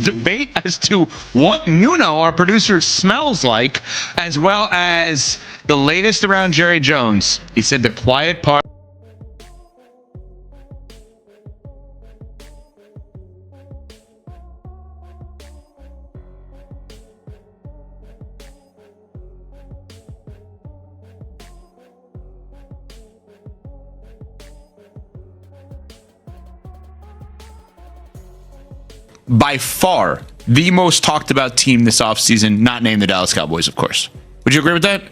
debate as to what our producer smells like, as well as the latest around Jerry Jones. He said the quiet part. By far, the most talked about team this offseason, not named the Dallas Cowboys, of course. Would you agree with that?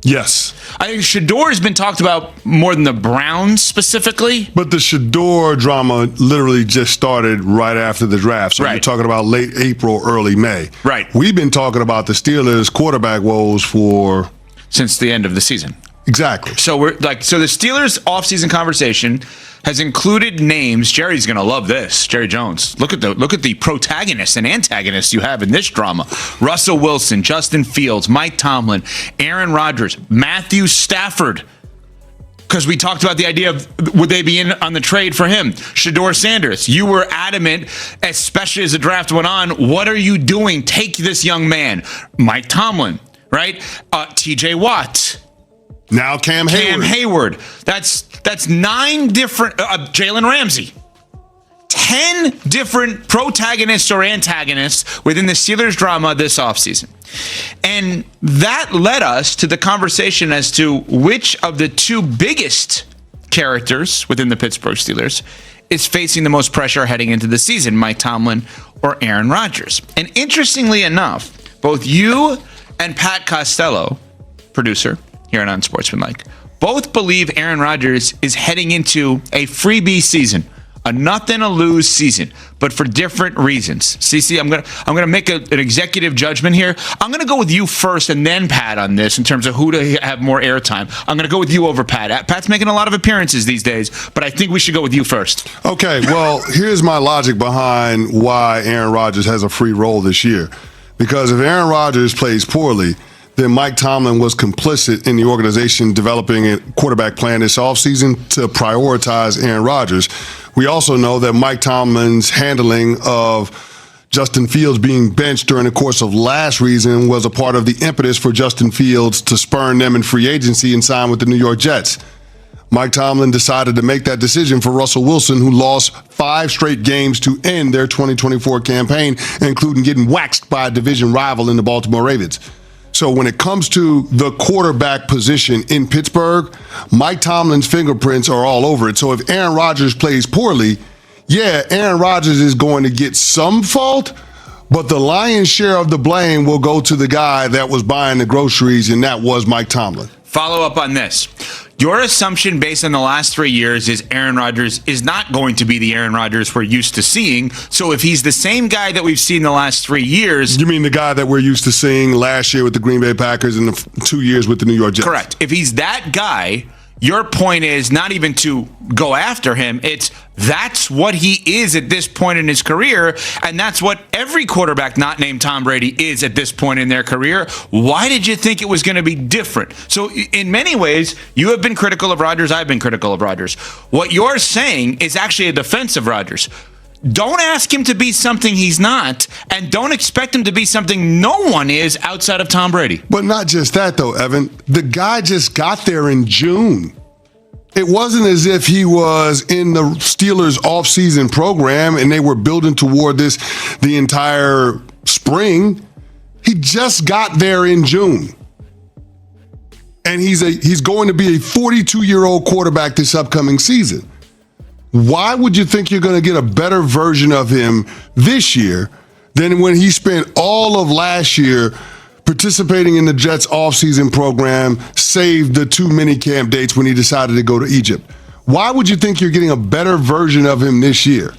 Yes. I think Shador has been talked about more than the Browns specifically. But the Shador drama literally just started right after the draft. So Right. you're talking about late April, early May. Right. We've been talking about the Steelers quarterback woes for... Since the end of the season. Exactly. So the Steelers offseason conversation has included names. Jerry's going to love this. Jerry Jones. Look at the protagonists and antagonists you have in this drama. Russell Wilson, Justin Fields, Mike Tomlin, Aaron Rodgers, Matthew Stafford. Because we talked about the idea of would they be in on the trade for him? Shador Sanders. You were adamant, especially as the draft went on. What are you doing? Take this young man. Mike Tomlin, right? TJ Watt. Now Cam Hayward. That's 9 different. Jalen Ramsey. 10 different protagonists or antagonists within the Steelers drama this offseason. And that led us to the conversation as to which of the 2 biggest characters within the Pittsburgh Steelers is facing the most pressure heading into the season, Mike Tomlin or Aaron Rodgers. And interestingly enough, both you and Pat Costello, producer here on Unsportsmanlike, both believe Aaron Rodgers is heading into a freebie season, a nothing to lose season, but for different reasons. CC, I'm gonna make an executive judgment here. I'm gonna go with you first and then Pat on this in terms of who to have more airtime. I'm gonna go with you over Pat. Pat's making a lot of appearances these days, but I think we should go with you first. Okay, well, here's my logic behind why Aaron Rodgers has a free role this year. Because if Aaron Rodgers plays poorly, then Mike Tomlin was complicit in the organization developing a quarterback plan this offseason to prioritize Aaron Rodgers. We also know that Mike Tomlin's handling of Justin Fields being benched during the course of last season was a part of the impetus for Justin Fields to spurn them in free agency and sign with the New York Jets. Mike Tomlin decided to make that decision for Russell Wilson, who lost 5 straight games to end their 2024 campaign, including getting waxed by a division rival in the Baltimore Ravens. So when it comes to the quarterback position in Pittsburgh, Mike Tomlin's fingerprints are all over it. So if Aaron Rodgers plays poorly, yeah, Aaron Rodgers is going to get some fault, but the lion's share of the blame will go to the guy that was buying the groceries, and that was Mike Tomlin. Follow up on this. Your assumption based on the last 3 years is Aaron Rodgers is not going to be the Aaron Rodgers we're used to seeing. So if he's the same guy that we've seen the last 3 years... You mean the guy that we're used to seeing last year with the Green Bay Packers and the 2 years with the New York Jets? Correct. If he's that guy, your point is not even to go after him. It's that's what he is at this point in his career, and that's what every quarterback not named Tom Brady is at this point in their career. Why did you think it was going to be different? So in many ways, you have been critical of Rodgers. I've been critical of Rodgers. What you're saying is actually a defense of Rodgers. Don't ask him to be something he's not, and don't expect him to be something no one is outside of Tom Brady. But not just that, though, Evan. The guy just got there in June. It wasn't as if he was in the Steelers offseason program and they were building toward this the entire spring. He just got there in June. And he's going to be a 42-year-old quarterback this upcoming season. Why would you think you're going to get a better version of him this year than when he spent all of last year participating in the Jets offseason program, saved the 2 minicamp dates when he decided to go to Egypt? Why would you think you're getting a better version of him this year?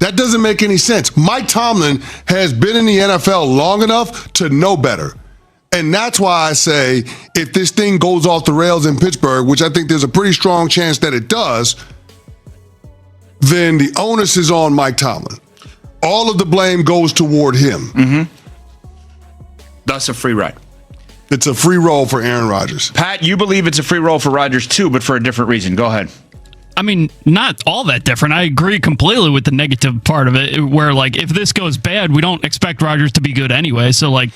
That doesn't make any sense. Mike Tomlin has been in the NFL long enough to know better. And that's why I say if this thing goes off the rails in Pittsburgh, which I think there's a pretty strong chance that it does, then the onus is on Mike Tomlin. All of the blame goes toward him. Mm-hmm. Thus a free ride. It's a free roll for Aaron Rodgers. Pat, you believe it's a free roll for Rodgers too, but for a different reason. Go ahead. I mean, not all that different. I agree completely with the negative part of it, where, like, if this goes bad, we don't expect Rodgers to be good anyway. So, like,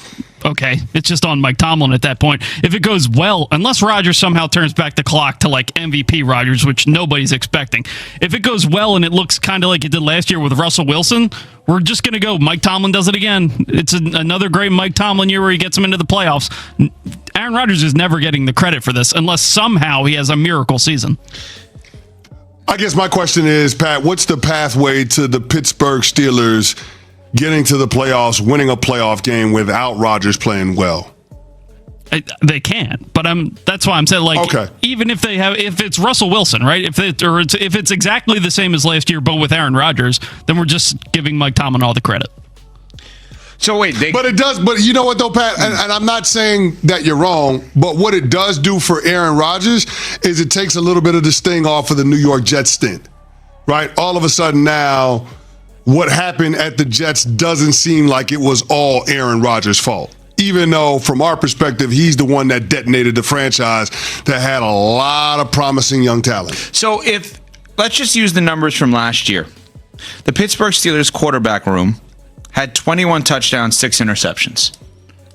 okay, it's just on Mike Tomlin at that point. If it goes well, unless Rodgers somehow turns back the clock to, like, MVP Rodgers, which nobody's expecting. If it goes well and it looks kind of like it did last year with Russell Wilson, we're just going to go, Mike Tomlin does it again. It's another great Mike Tomlin year where he gets him into the playoffs. Aaron Rodgers is never getting the credit for this unless somehow he has a miracle season. I guess my question is, Pat, what's the pathway to the Pittsburgh Steelers getting to the playoffs, winning a playoff game without Rodgers playing well? They can't, but that's why I'm saying, like, okay. Even if it's Russell Wilson, right? If it's exactly the same as last year, but with Aaron Rodgers, then we're just giving Mike Tomlin all the credit. So wait, but it does. But you know what though, Pat, and I'm not saying that you're wrong, but what it does do for Aaron Rodgers is it takes a little bit of the sting off of the New York Jets stint, right? All of a sudden now, what happened at the Jets doesn't seem like it was all Aaron Rodgers' fault. Even though, from our perspective, he's the one that detonated the franchise that had a lot of promising young talent. So let's just use the numbers from last year. The Pittsburgh Steelers quarterback room had 21 touchdowns, 6 interceptions.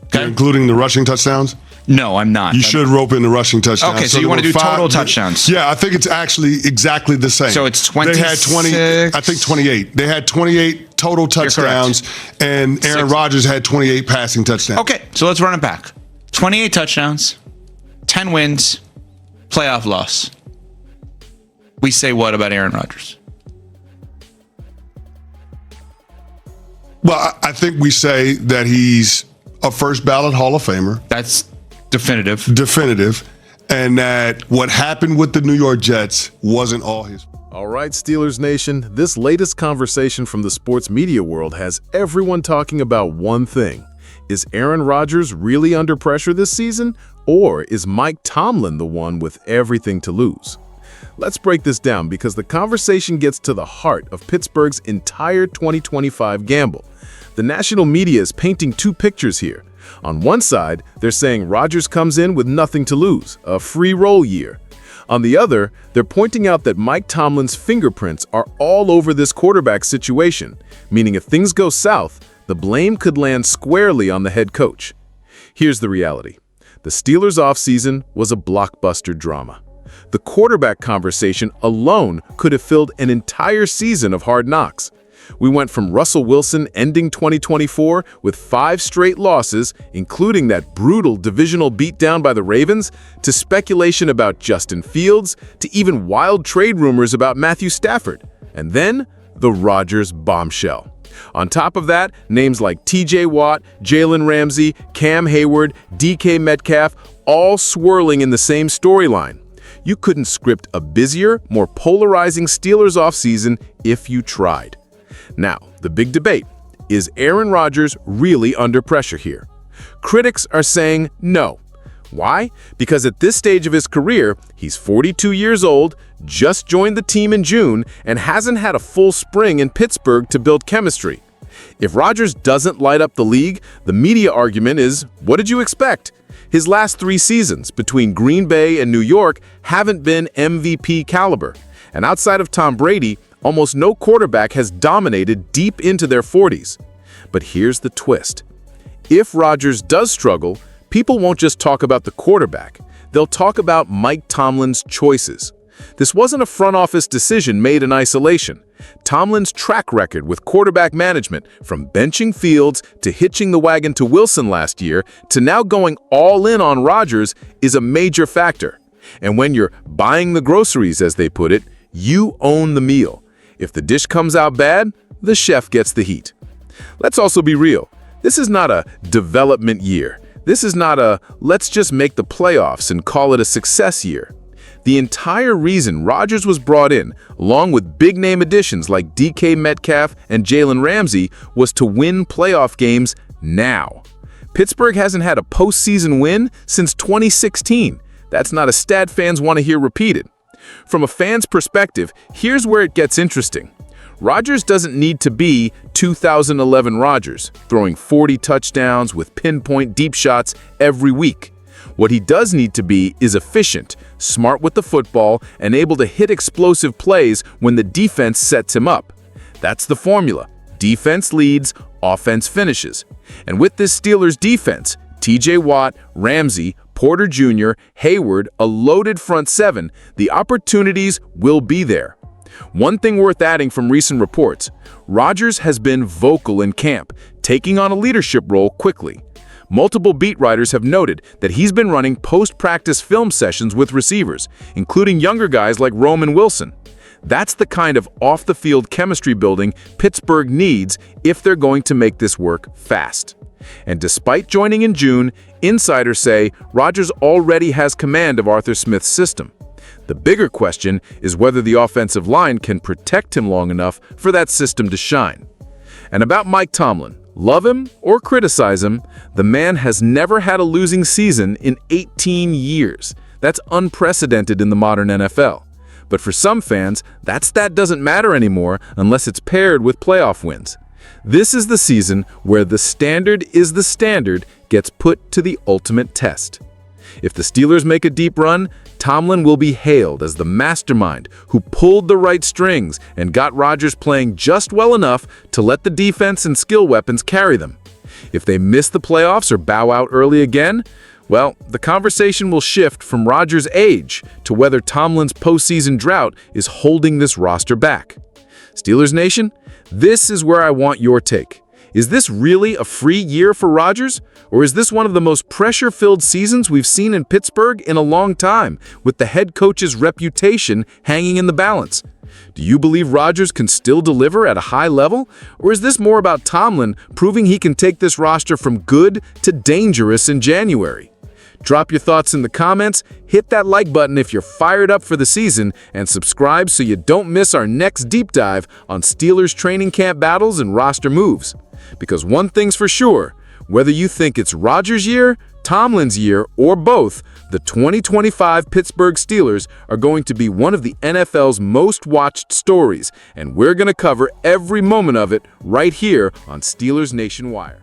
Okay? Including the rushing touchdowns? No, I'm not. You should rope in the rushing touchdowns. Okay, so you want to do total touchdowns? Yeah, I think it's actually exactly the same. So it's 26? They had 20, I think 28. They had 28 total touchdowns, and Aaron Rodgers had 28 passing touchdowns. Okay, so let's run it back. 28 touchdowns, 10 wins, playoff loss. We say what about Aaron Rodgers? Well, I think we say that he's a first ballot Hall of Famer. That's definitive. And that what happened with the New York Jets wasn't all his fault. All right, Steelers Nation, this latest conversation from the sports media world has everyone talking about one thing. Is Aaron Rodgers really under pressure this season, or is Mike Tomlin the one with everything to lose? Let's break this down because the conversation gets to the heart of Pittsburgh's entire 2025 gamble. The national media is painting two pictures here. On one side, they're saying Rodgers comes in with nothing to lose, a free roll year. On the other, they're pointing out that Mike Tomlin's fingerprints are all over this quarterback situation, meaning if things go south, the blame could land squarely on the head coach. Here's the reality. The Steelers' offseason was a blockbuster drama. The quarterback conversation alone could have filled an entire season of Hard Knocks. We went from Russell Wilson ending 2024 with 5 straight losses, including that brutal divisional beatdown by the Ravens, to speculation about Justin Fields, to even wild trade rumors about Matthew Stafford, and then the Rodgers bombshell. On top of that, names like TJ Watt, Jalen Ramsey, Cam Hayward, DK Metcalf, all swirling in the same storyline. You couldn't script a busier, more polarizing Steelers offseason if you tried. Now, the big debate, is Aaron Rodgers really under pressure here? Critics are saying no. Why? Because at this stage of his career, he's 42 years old, just joined the team in June, and hasn't had a full spring in Pittsburgh to build chemistry. If Rodgers doesn't light up the league, the media argument is, what did you expect? His last 3 seasons between Green Bay and New York haven't been MVP caliber. And outside of Tom Brady, almost no quarterback has dominated deep into their 40s. But here's the twist. If Rodgers does struggle, people won't just talk about the quarterback. They'll talk about Mike Tomlin's choices. This wasn't a front office decision made in isolation. Tomlin's track record with quarterback management, from benching Fields to hitching the wagon to Wilson last year to now going all in on Rodgers, is a major factor. And when you're buying the groceries, as they put it, you own the meal. If the dish comes out bad, the chef gets the heat. Let's also be real. This is not a development year. This is not a let's just make the playoffs and call it a success year. The entire reason Rodgers was brought in, along with big-name additions like DK Metcalf and Jalen Ramsey, was to win playoff games now. Pittsburgh hasn't had a postseason win since 2016. That's not a stat fans want to hear repeated. From a fan's perspective, here's where it gets interesting. Rodgers doesn't need to be 2011 Rodgers, throwing 40 touchdowns with pinpoint deep shots every week. What he does need to be is efficient, smart with the football, and able to hit explosive plays when the defense sets him up. That's the formula. Defense leads, offense finishes. And with this Steelers defense, TJ Watt, Ramsey, Porter Jr., Hayward, a loaded front seven, the opportunities will be there. One thing worth adding from recent reports, Rodgers has been vocal in camp, taking on a leadership role quickly. Multiple beat writers have noted that he's been running post-practice film sessions with receivers, including younger guys like Roman Wilson. That's the kind of off-the-field chemistry building Pittsburgh needs if they're going to make this work fast. And despite joining in June, insiders say Rodgers already has command of Arthur Smith's system. The bigger question is whether the offensive line can protect him long enough for that system to shine. And about Mike Tomlin, love him or criticize him, the man has never had a losing season in 18 years. That's unprecedented in the modern NFL. But for some fans, that doesn't matter anymore unless it's paired with playoff wins. This is the season where the standard is the standard gets put to the ultimate test. If the Steelers make a deep run, Tomlin will be hailed as the mastermind who pulled the right strings and got Rodgers playing just well enough to let the defense and skill weapons carry them. If they miss the playoffs or bow out early again, well, the conversation will shift from Rodgers' age to whether Tomlin's postseason drought is holding this roster back. Steelers Nation, this is where I want your take. Is this really a free year for Rodgers? Or is this one of the most pressure-filled seasons we've seen in Pittsburgh in a long time, with the head coach's reputation hanging in the balance? Do you believe Rodgers can still deliver at a high level? Or is this more about Tomlin proving he can take this roster from good to dangerous in January? Drop your thoughts in the comments, hit that like button if you're fired up for the season, and subscribe so you don't miss our next deep dive on Steelers training camp battles and roster moves. Because one thing's for sure, whether you think it's Rodgers' year, Tomlin's year, or both, the 2025 Pittsburgh Steelers are going to be one of the NFL's most watched stories, and we're going to cover every moment of it right here on Steelers Nation Wire.